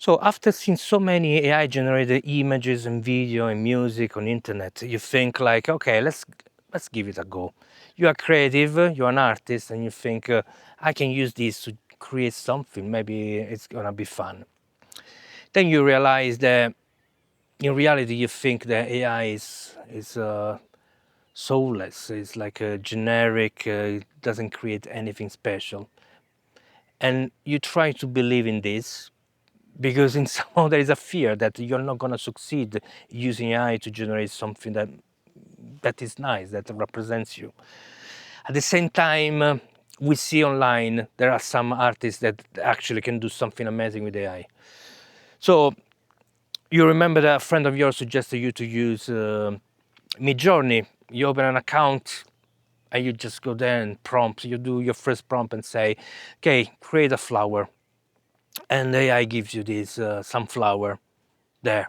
So after seeing so many AI generated images and video and music on internet, you think like, okay, let's give it a go. You are creative, you're an artist, and you think, I can use this to create something, maybe it's gonna be fun. Then you realize that in reality you think that AI is soulless, it's like a generic, doesn't create anything special. And you try to believe in this, because in somehow there is a fear that you're not going to succeed using AI to generate something that is nice, that represents you. At the same time, we see online there are some artists that actually can do something amazing with AI. So you remember that a friend of yours suggested you to use Midjourney. You open an account and you just go there and prompt. You do your first prompt and say, okay, create a flower. And AI gives you this sunflower there.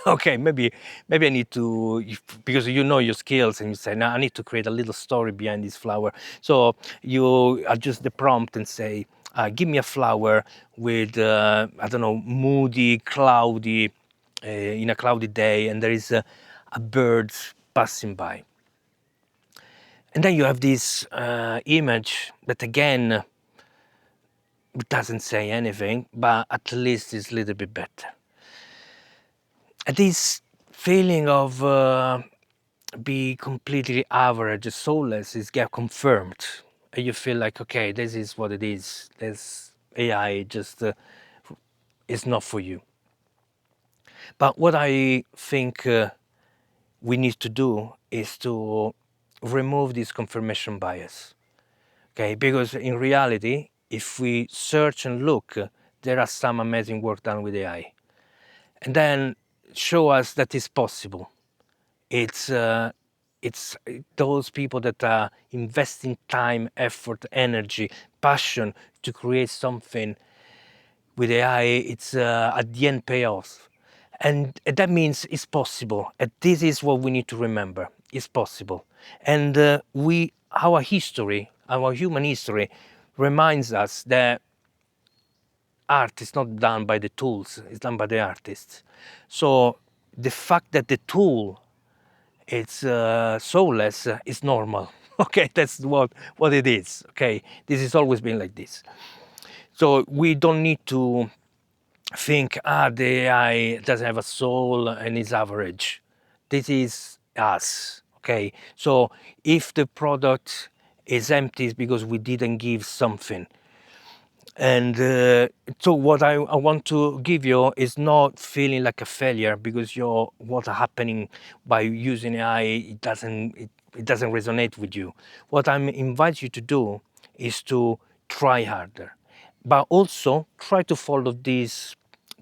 Okay, maybe I need to, because you know your skills, and you say, now I need to create a little story behind this flower. So you adjust the prompt and say, give me a flower with, I don't know, moody, cloudy, in a cloudy day, and there is a bird passing by. And then you have this image that again doesn't say anything, but at least it's a little bit better. And this feeling of be completely average, soulless, is get confirmed. And you feel like, okay, this is what it is. This AI just is not for you. But what I think we need to do is to remove this confirmation bias. Okay, because in reality, if we search and look, there are some amazing work done with AI. And then show us that it's possible. It's those people that are investing time, effort, energy, passion to create something with AI. It's at the end payoff, and that means it's possible. And this is what we need to remember: it's possible. And our history, our human history, reminds us that art is not done by the tools; it's done by the artists. So the fact that the tool it's soulless is normal. Okay, that's what it is. Okay, this has always been like this. So we don't need to think, the AI doesn't have a soul and is average. This is us. Okay, so if the product is empty, it's because we didn't give something. And so what I want to give you is not feeling like a failure because what's happening by using AI, it doesn't resonate with you. What I invite you to do is to try harder, but also try to follow these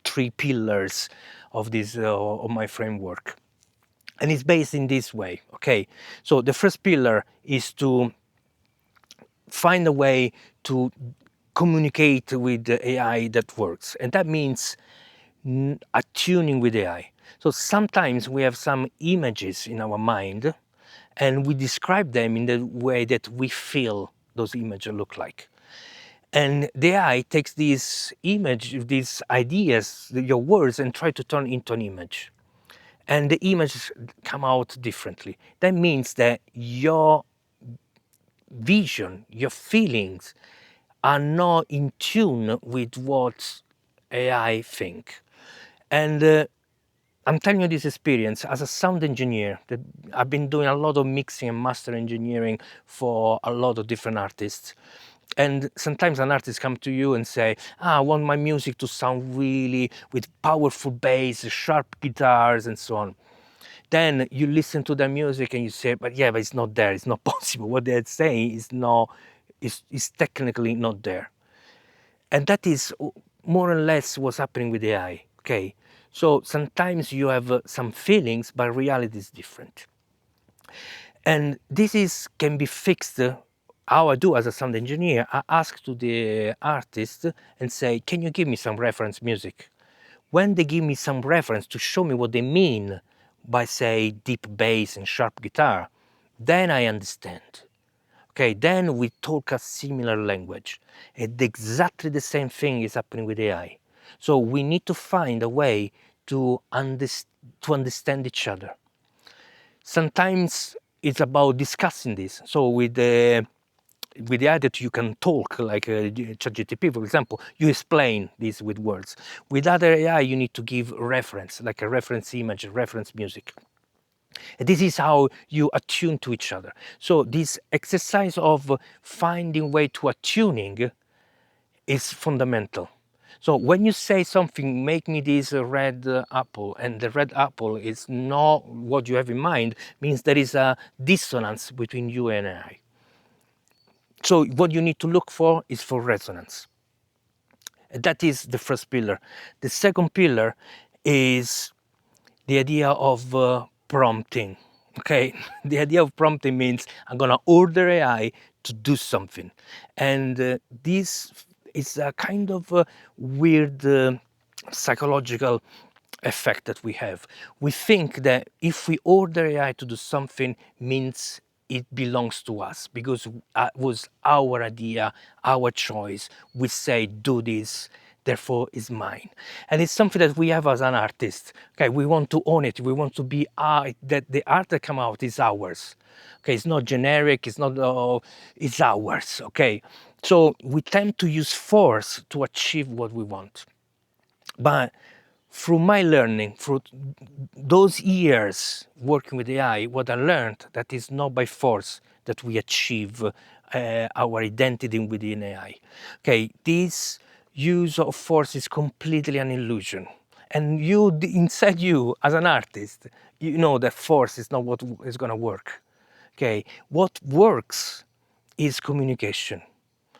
3 pillars of this of my framework. And it's based in this way. Okay, so the first pillar is to find a way to communicate with the AI that works. And that means attuning with AI. So sometimes we have some images in our mind and we describe them in the way that we feel those images look like. And the AI takes these these ideas, your words, and try to turn into an image. And the images come out differently. That means that your vision, your feelings are not in tune with what AI think. And I'm telling you this experience as a sound engineer. That I've been doing a lot of mixing and master engineering for a lot of different artists. And sometimes an artist come to you and say, I want my music to sound really with powerful bass, sharp guitars, and so on. Then you listen to their music and you say, but it's not there. It's not possible. What they're saying is technically not there. And that is more or less what's happening with AI. Okay, so sometimes you have some feelings, but reality is different. And can be fixed. How I do as a sound engineer, I ask to the artist and say, can you give me some reference music? When they give me some reference to show me what they mean by, say, deep bass and sharp guitar, then I understand. Okay, then we talk a similar language. And exactly the same thing is happening with AI. So we need to find a way to understand each other. Sometimes it's about discussing this. So with the AI that you can talk, like ChatGPT, for example, you explain this with words. With other AI, you need to give reference, like a reference image, a reference music. And this is how you attune to each other. So this exercise of finding way to attuning is fundamental. So when you say something, make me this red apple, and the red apple is not what you have in mind, means there is a dissonance between you and I. So what you need to look for is for resonance. That is the first pillar. The second pillar is the idea of prompting. Okay, the idea of prompting means I'm gonna order AI to do something, and this is a kind of weird psychological effect that we have. We think that if we order AI to do something means it belongs to us because it was our idea, our choice. We say do this, therefore it's mine. And it's something that we have as an artist. Okay, we want to own it. We want to be that the art that come out is ours. Okay, it's not generic. It's not. It's ours. Okay, so we tend to use force to achieve what we want. But through my learning, through those years working with AI, what I learned that is not by force that we achieve our identity within AI. Okay, this use of force is completely an illusion. And you, inside you, as an artist, you know that force is not what is going to work. Okay, what works is communication.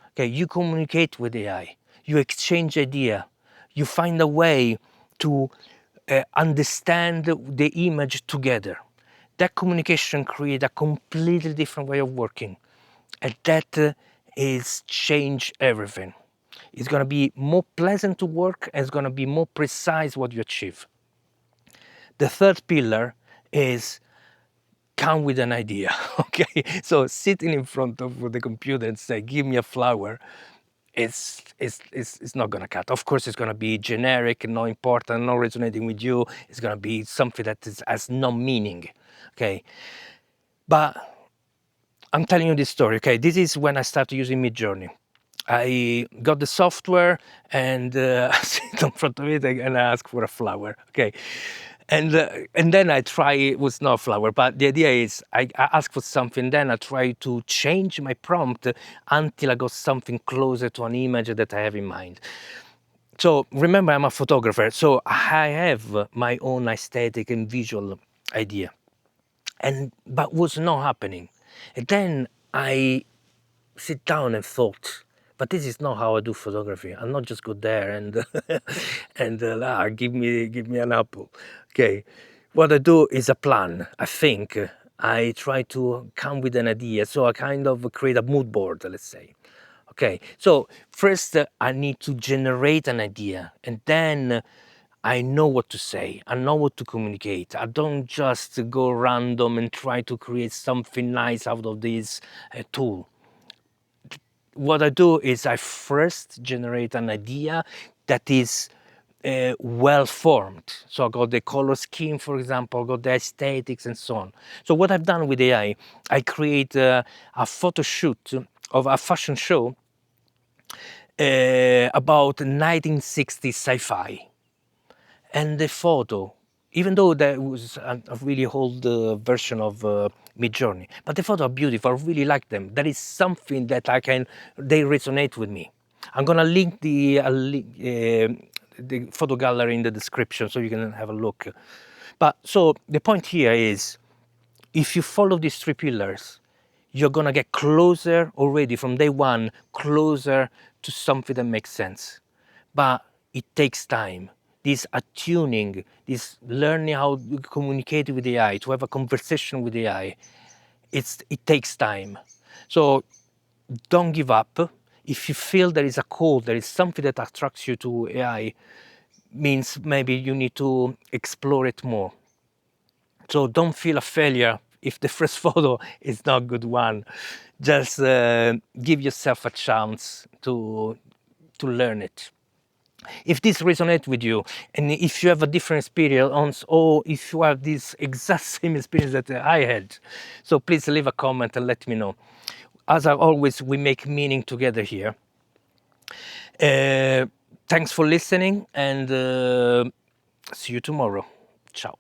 Okay, you communicate with AI, you exchange idea, you find a way to understand the image together. That communication creates a completely different way of working, and that is change everything. It's going to be more pleasant to work, and it's going to be more precise what you achieve. The third pillar is come with an idea. Okay, so sitting in front of the computer and say, give me a flower, it's not going to cut. Of course, it's going to be generic, not important, not resonating with you. It's going to be something that has no meaning. Okay, but I'm telling you this story. Okay, this is when I started using Midjourney. I got the software and I sit in front of it and I ask for a flower. Okay, and then I try. It was not a flower, but the idea is I ask for something. Then I try to change my prompt until I got something closer to an image that I have in mind. So remember, I'm a photographer, so I have my own aesthetic and visual idea, and but was not happening. And then I sit down and thought, but this is not how I do photography. I'm not just go there and and give me an apple. Okay, what I do is a plan. I think I try to come with an idea, so I kind of create a mood board, let's say. Okay, so first I need to generate an idea, and then I know what to say. I know what to communicate. I don't just go random and try to create something nice out of this tool. What I do is I first generate an idea that is well formed. So I got the color scheme, for example, I got the aesthetics and so on. So what I've done with AI, I create a photo shoot of a fashion show about 1960s sci-fi. And the photo, even though that was a really old version of Midjourney, but the photos are beautiful. I really like them. That is something that they resonate with me. I'm gonna link the photo gallery in the description so you can have a look. But so the point here is, if you follow these three pillars, you're gonna get closer already from day one, closer to something that makes sense. But it takes time. This attuning, this learning how to communicate with AI, to have a conversation with AI, it takes time. So don't give up. If you feel there is a call, there is something that attracts you to AI, means maybe you need to explore it more. So don't feel a failure if the first photo is not a good one. Just give yourself a chance to learn it. If this resonates with you, and if you have a different experience, or if you have this exact same experience that I had, so please leave a comment and let me know. As always, we make meaning together here. Thanks for listening, and see you tomorrow. Ciao.